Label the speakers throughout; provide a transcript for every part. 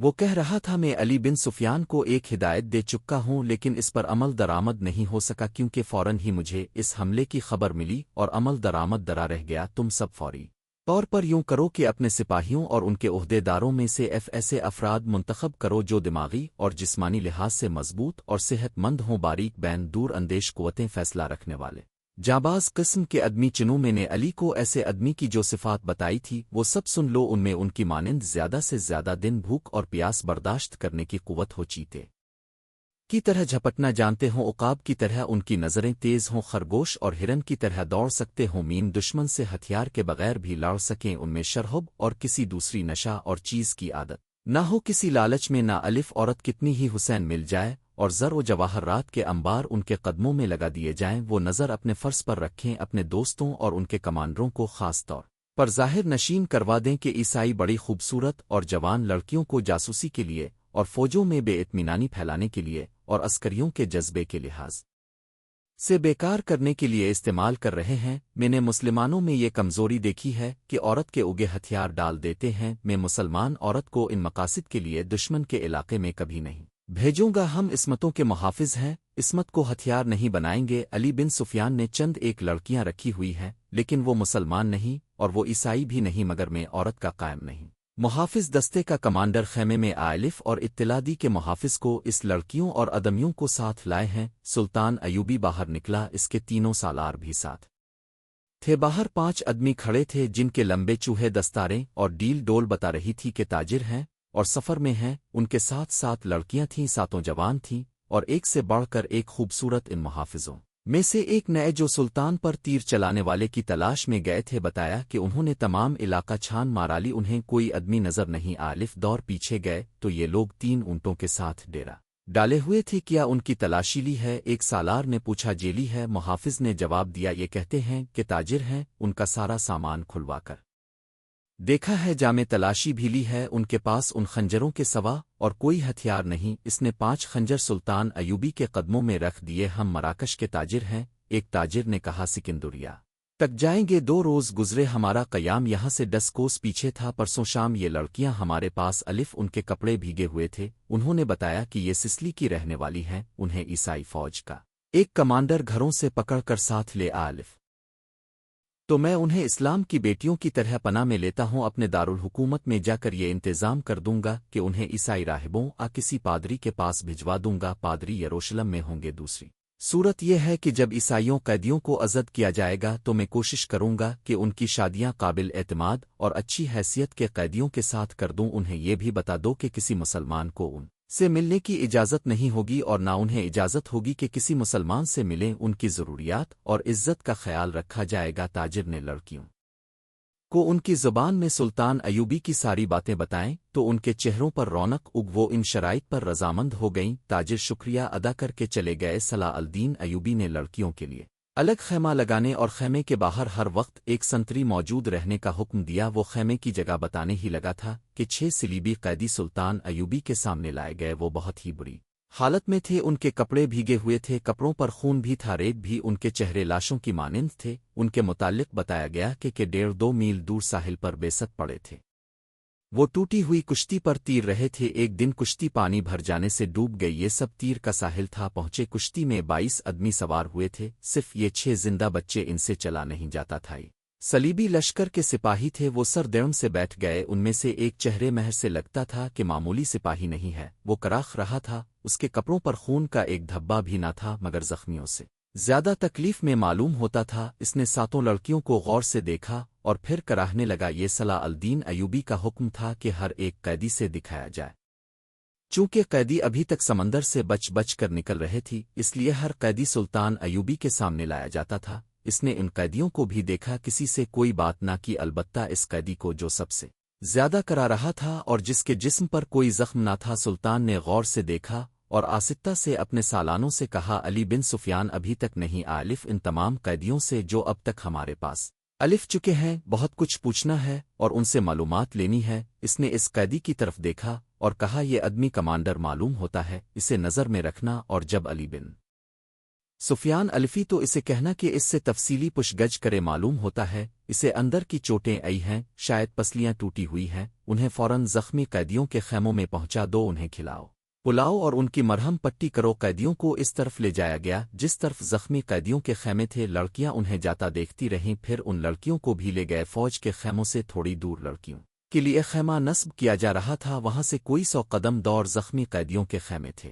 Speaker 1: وہ کہہ رہا تھا میں علی بن سفیان کو ایک ہدایت دے چکا ہوں لیکن اس پر عمل درآمد نہیں ہو سکا کیونکہ فوراً ہی مجھے اس حملے کی خبر ملی اور عمل درآمد درا رہ گیا تم سب فوری طور پر یوں کرو کہ اپنے سپاہیوں اور ان کے عہدے داروں میں سے ایسے افراد منتخب کرو جو دماغی اور جسمانی لحاظ سے مضبوط اور صحت مند ہوں باریک بین دور اندیش قوتیں فیصلہ رکھنے والے جانباز قسم کے آدمی چنو میں نے علی کو ایسے آدمی کی جو صفات بتائی تھی وہ سب سن لو ان میں ان کی مانند زیادہ سے زیادہ دن بھوک اور پیاس برداشت کرنے کی قوت ہو چیتے کی طرح جھپٹنا جانتے ہوں عقاب کی طرح ان کی نظریں تیز ہوں خرگوش اور ہرن کی طرح دوڑ سکتے ہوں مین دشمن سے ہتھیار کے بغیر بھی لڑ سکیں ان میں شرحب اور کسی دوسری نشہ اور چیز کی عادت نہ ہو کسی لالچ میں نہ الف عورت کتنی ہی حسین مل جائے اور زر و جواہرات کے انبار ان کے قدموں میں لگا دیے جائیں وہ نظر اپنے فرض پر رکھیں اپنے دوستوں اور ان کے کمانڈروں کو خاص طور پر ظاہر نشین کروا دیں کہ عیسائی بڑی خوبصورت اور جوان لڑکیوں کو جاسوسی کے لیے اور فوجوں میں بے اطمینانی پھیلانے کے لیے اور عسکریوں کے جذبے کے لحاظ سے بیکار کرنے کے لیے استعمال کر رہے ہیں میں نے مسلمانوں میں یہ کمزوری دیکھی ہے کہ عورت کے اگے ہتھیار ڈال دیتے ہیں میں مسلمان عورت کو ان مقاصد کے لیے دشمن کے علاقے میں کبھی نہیں بھیجوں گا ہم عصمتوں کے محافظ ہیں عصمت کو ہتھیار نہیں بنائیں گے علی بن سفیان نے چند ایک لڑکیاں رکھی ہوئی ہیں لیکن وہ مسلمان نہیں اور وہ عیسائی بھی نہیں مگر میں عورت کا قائم نہیں محافظ دستے کا کمانڈر خیمے میں عالف اور اطلاع دی کے محافظ کو اس لڑکیوں اور ادمیوں کو ساتھ لائے ہیں سلطان ایوبی باہر نکلا اس کے تینوں سالار بھی ساتھ تھے باہر 5 آدمی کھڑے تھے جن کے لمبے چوہے دستاریں اور ڈیل ڈول بتا رہی تھی کہ تاجر ہیں اور سفر میں ہیں ان کے ساتھ 7 لڑکیاں تھیں 7 جوان تھیں اور ایک سے بڑھ کر ایک خوبصورت ان محافظوں میں سے ایک نئے جو سلطان پر تیر چلانے والے کی تلاش میں گئے تھے بتایا کہ انہوں نے تمام علاقہ چھان مارا لی انہیں کوئی آدمی نظر نہیں عالف دور پیچھے گئے تو یہ لوگ 3 اونٹوں کے ساتھ ڈیرا ڈالے ہوئے تھے کیا ان کی تلاشی لی ہے ایک سالار نے پوچھا جیلی ہے محافظ نے جواب دیا یہ کہتے ہیں کہ تاجر ہیں ان کا سارا سامان کھلوا کر دیکھا ہے جامع تلاشی بھی لی ہے ان کے پاس ان خنجروں کے سوا اور کوئی ہتھیار نہیں اس نے 5 خنجر سلطان ایوبی کے قدموں میں رکھ دیے ہم مراکش کے تاجر ہیں ایک تاجر نے کہا سکندریا تک جائیں گے 2 روز گزرے ہمارا قیام یہاں سے 10 کوس پیچھے تھا پرسوں شام یہ لڑکیاں ہمارے پاس الف ان کے کپڑے بھیگے ہوئے تھے انہوں نے بتایا کہ یہ سسلی کی رہنے والی ہیں انہیں عیسائی فوج کا ایک کمانڈر گھروں سے پکڑ کر ساتھ لے الف تو میں انہیں اسلام کی بیٹیوں کی طرح پناہ میں لیتا ہوں اپنے دارالحکومت میں جا کر یہ انتظام کر دوں گا کہ انہیں عیسائی راہبوں کسی پادری کے پاس بھجوا دوں گا پادری یروشلم میں ہوں گے دوسری صورت یہ ہے کہ جب عیسائیوں قیدیوں کو عزد کیا جائے گا تو میں کوشش کروں گا کہ ان کی شادیاں قابل اعتماد اور اچھی حیثیت کے قیدیوں کے ساتھ کر دوں انہیں یہ بھی بتا دو کہ کسی مسلمان کو ان سے ملنے کی اجازت نہیں ہوگی اور نہ انہیں اجازت ہوگی کہ کسی مسلمان سے ملیں ان کی ضروریات اور عزت کا خیال رکھا جائے گا تاجر نے لڑکیوں کو ان کی زبان میں سلطان ایوبی کی ساری باتیں بتائیں تو ان کے چہروں پر رونق وہ ان شرائط پر رضامند ہو گئیں تاجر شکریہ ادا کر کے چلے گئے صلاح الدین ایوبی نے لڑکیوں کے لیے الگ خیمہ لگانے اور خیمے کے باہر ہر وقت ایک سنتری موجود رہنے کا حکم دیا وہ خیمے کی جگہ بتانے ہی لگا تھا کہ 6 صلیبی قیدی سلطان ایوبی کے سامنے لائے گئے وہ بہت ہی بری حالت میں تھے ان کے کپڑے بھیگے ہوئے تھے کپڑوں پر خون بھی تھا ریت بھی ان کے چہرے لاشوں کی مانند تھے ان کے متعلق بتایا گیا کہ 1.5-2 میل دور ساحل پر بےست پڑے تھے وہ ٹوٹی ہوئی کشتی پر تیر رہے تھے ایک دن کشتی پانی بھر جانے سے ڈوب گئی یہ سب تیر کا ساحل تھا پہنچے کشتی میں 22 آدمی سوار ہوئے تھے صرف یہ 6 زندہ بچے ان سے چلا نہیں جاتا تھا صلیبی لشکر کے سپاہی تھے وہ سر دیڑم سے بیٹھ گئے ان میں سے ایک چہرے مہر سے لگتا تھا کہ معمولی سپاہی نہیں ہے وہ کراخ رہا تھا اس کے کپڑوں پر خون کا ایک دھبا بھی نہ تھا مگر زخمیوں سے زیادہ تکلیف میں معلوم ہوتا تھا اس نے 7 لڑکیوں کو غور سے دیکھا اور پھر کراہنے لگا یہ صلاح الدین ایوبی کا حکم تھا کہ ہر ایک قیدی سے دکھایا جائے چونکہ قیدی ابھی تک سمندر سے بچ کر نکل رہے تھی اس لیے ہر قیدی سلطان ایوبی کے سامنے لایا جاتا تھا اس نے ان قیدیوں کو بھی دیکھا کسی سے کوئی بات نہ کی البتہ اس قیدی کو جو سب سے زیادہ کرا رہا تھا اور جس کے جسم پر کوئی زخم نہ تھا سلطان نے غور سے دیکھا اور آستہ سے اپنے سالانوں سے کہا علی بن سفیان ابھی تک نہیں الف ان تمام قیدیوں سے جو اب تک ہمارے پاس الف چکے ہیں بہت کچھ پوچھنا ہے اور ان سے معلومات لینی ہے اس نے اس قیدی کی طرف دیکھا اور کہا یہ آدمی کمانڈر معلوم ہوتا ہے اسے نظر میں رکھنا اور جب علی بن سفیان الفی تو اسے کہنا کہ اس سے تفصیلی پش گچھ کرے معلوم ہوتا ہے، اسے اندر کی چوٹیں آئی ہیں، شاید پسلیاں ٹوٹی ہوئی ہیں، انہیں فوراً زخمی قیدیوں کے خیموں میں پہنچا دو، انہیں کھلاؤ پلاؤ اور ان کی مرہم پٹی کرو۔ قیدیوں کو اس طرف لے جایا گیا جس طرف زخمی قیدیوں کے خیمے تھے، لڑکیاں انہیں جاتا دیکھتی رہیں، پھر ان لڑکیوں کو بھی لے گئے فوج کے خیموں سے تھوڑی دور لڑکیوں کے لیے خیمہ نصب کیا جا رہا تھا، وہاں سے کوئی 100 قدم دور زخمی قیدیوں کے خیمے تھے،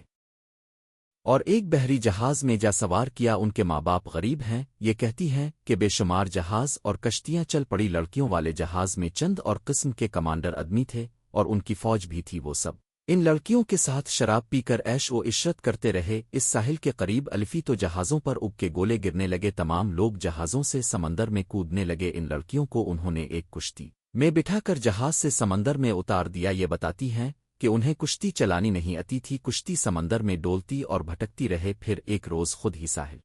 Speaker 1: اور ایک بحری جہاز میں جا سوار کیا۔ ان کے ماں باپ غریب ہیں، یہ کہتی ہیں کہ بے شمار جہاز اور کشتیاں چل پڑی، لڑکیوں والے جہاز میں چند اور قسم کے کمانڈر آدمی تھے اور ان کی فوج بھی تھی، وہ سب ان لڑکیوں کے ساتھ شراب پی کر عیش و عشرت کرتے رہے۔ اس ساحل کے قریب الفی تو جہازوں پر اب کے گولے گرنے لگے، تمام لوگ جہازوں سے سمندر میں کودنے لگے۔ ان لڑکیوں کو انہوں نے ایک کشتی میں بٹھا کر جہاز سے سمندر میں اتار دیا۔ یہ بتاتی ہیں کہ انہیں کشتی چلانی نہیں آتی تھی، کشتی سمندر میں ڈولتی اور بھٹکتی رہے، پھر ایک روز خود ہی ساحل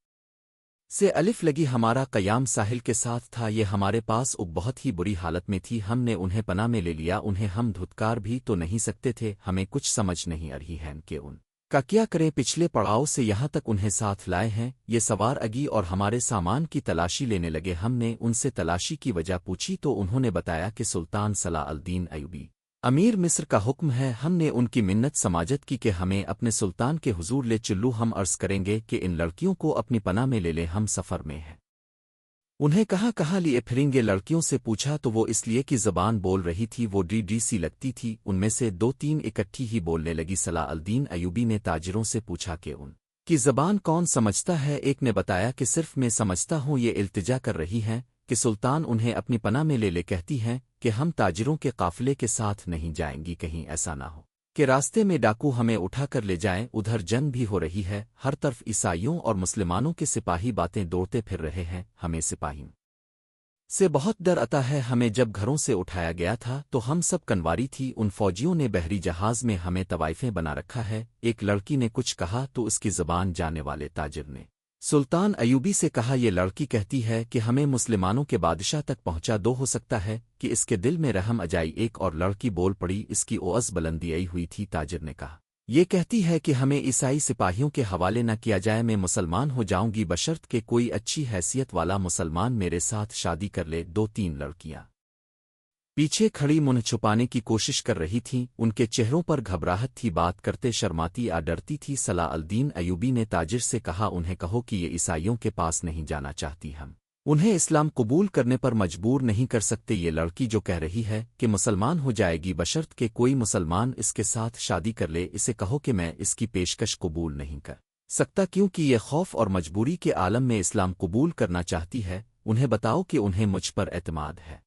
Speaker 1: سے الف لگی، ہمارا قیام ساحل کے ساتھ تھا، یہ ہمارے پاس اب بہت ہی بری حالت میں تھی، ہم نے انہیں پناہ میں لے لیا، انہیں ہم دھتکار بھی تو نہیں سکتے تھے، ہمیں کچھ سمجھ نہیں آ رہی ہے کہ ان کا کیا کریں، پچھلے پڑاؤ سے یہاں تک انہیں ساتھ لائے ہیں، یہ سوار اگی اور ہمارے سامان کی تلاشی لینے لگے۔ ہم نے ان سے تلاشی کی وجہ پوچھی تو انہوں نے بتایا کہ سلطان صلاح الدین ایوبی امیر مصر کا حکم ہے۔ ہم نے ان کی منت سماجت کی کہ ہمیں اپنے سلطان کے حضور لے چلو، ہم عرض کریں گے کہ ان لڑکیوں کو اپنی پناہ میں لے لیں، ہم سفر میں ہیں۔ انہیں کہاں لیے پھریں گے؟ لڑکیوں سے پوچھا تو وہ اس لیے کی زبان بول رہی تھی، وہ ڈی سی لگتی تھی، ان میں سے 2-3 اکٹھی ہی بولنے لگی۔ صلاح الدین ایوبی نے تاجروں سے پوچھا کہ ان کی زبان کون سمجھتا ہے؟ ایک نے بتایا کہ صرف میں سمجھتا ہوں، یہ التجا کر رہی ہیں کہ سلطان انہیں اپنی پناہ میں لے کہتی ہیں کہ ہم تاجروں کے قافلے کے ساتھ نہیں جائیں گی، کہیں ایسا نہ ہو کہ راستے میں ڈاکو ہمیں اٹھا کر لے جائیں۔ ادھر جنگ بھی ہو رہی ہے، ہر طرف عیسائیوں اور مسلمانوں کے سپاہی باتیں دوڑتے پھر رہے ہیں، ہمیں سپاہیوں سے بہت ڈر آتا ہے۔ ہمیں جب گھروں سے اٹھایا گیا تھا تو ہم سب کنواری تھی، ان فوجیوں نے بحری جہاز میں ہمیں طوائفیں بنا رکھا ہے۔ ایک لڑکی نے کچھ کہا تو اس کی زبان جاننے والے تاجر نے سلطان ایوبی سے کہا، یہ لڑکی کہتی ہے کہ ہمیں مسلمانوں کے بادشاہ تک پہنچا دو، ہو سکتا ہے کہ اس کے دل میں رحم آ جائے۔ ایک اور لڑکی بول پڑی، اس کی اوز بلندی آئی ہوئی تھی۔ تاجر نے کہا، یہ کہتی ہے کہ ہمیں عیسائی سپاہیوں کے حوالے نہ کیا جائے، میں مسلمان ہو جاؤں گی بشرط کہ کوئی اچھی حیثیت والا مسلمان میرے ساتھ شادی کر لے۔ 2-3 لڑکیاں پیچھے کھڑی منہ چھپانے کی کوشش کر رہی تھیں، ان کے چہروں پر گھبراہٹ تھی، بات کرتے شرماتی ڈرتی تھی۔ صلاح الدین ایوبی نے تاجر سے کہا، انہیں کہو کہ یہ عیسائیوں کے پاس نہیں جانا چاہتی، ہم انہیں اسلام قبول کرنے پر مجبور نہیں کر سکتے۔ یہ لڑکی جو کہہ رہی ہے کہ مسلمان ہو جائے گی بشرط کہ کوئی مسلمان اس کے ساتھ شادی کر لے، اسے کہو کہ میں اس کی پیشکش قبول نہیں کر سکتا، کیونکہ یہ خوف اور مجبوری کے عالم میں اسلام قبول کرنا چاہتی ہے۔ انہیں بتاؤ کہ انہیں مجھ پر اعتماد ہے۔